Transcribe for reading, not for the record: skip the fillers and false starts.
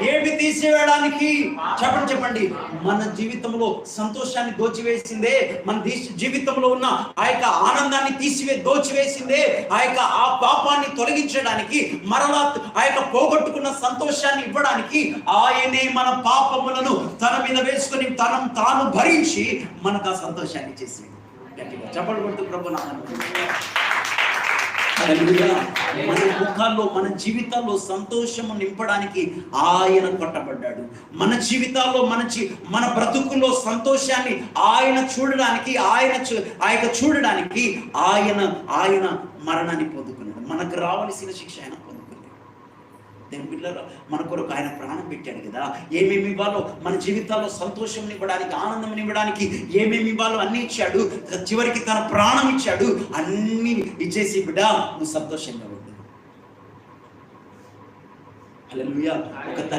ఏమి తీసివేయడానికి? చెప్పండి. మన జీవితంలో సంతోషాన్ని దోచివేసిందే, మన జీవితంలో ఉన్న ఆ యొక్క ఆనందాన్ని దోచివేసిందే, ఆ పాపాన్ని తొలగించడానికి, మరలా ఆ యొక్క పోగొట్టుకున్న సంతోషాన్ని ఇవ్వడానికి ఆయనే మన పాపములను తన మీద వేసుకొని తాను భరించి మనకు ఆ సంతోషాన్ని చేసి చెప్పండి కొడుతూ ప్రభు మన ముఖాల్లో, మన జీవితాల్లో సంతోషము నింపడానికి ఆయన కొట్టబడ్డాడు. మన జీవితాల్లో, మన బ్రతుకుల్లో సంతోషాన్ని ఆయన చూడడానికి, ఆయన మరణాన్ని పొందుకున్నాడు. మనకు రావలసిన శిక్ష ఆయన పొందుకున్నాడు. దేవుని బిడ్డలారా, మన కొరకు ఆయన ప్రాణం పెట్టాడు కదా. ఏమేమి ఇవ్వాలో, మన జీవితాల్లో సంతోషం ఇవ్వడానికి, ఆనందం ఇవ్వడానికి ఏమేమి ఇవ్వాలో అన్ని ఇచ్చాడు. చివరికి తన ప్రాణం ఇచ్చాడు. అన్ని ఇచ్చేసి బిడ్డ నువ్వు సంతోషంగా ఉండు. హల్లెలూయా. ఒక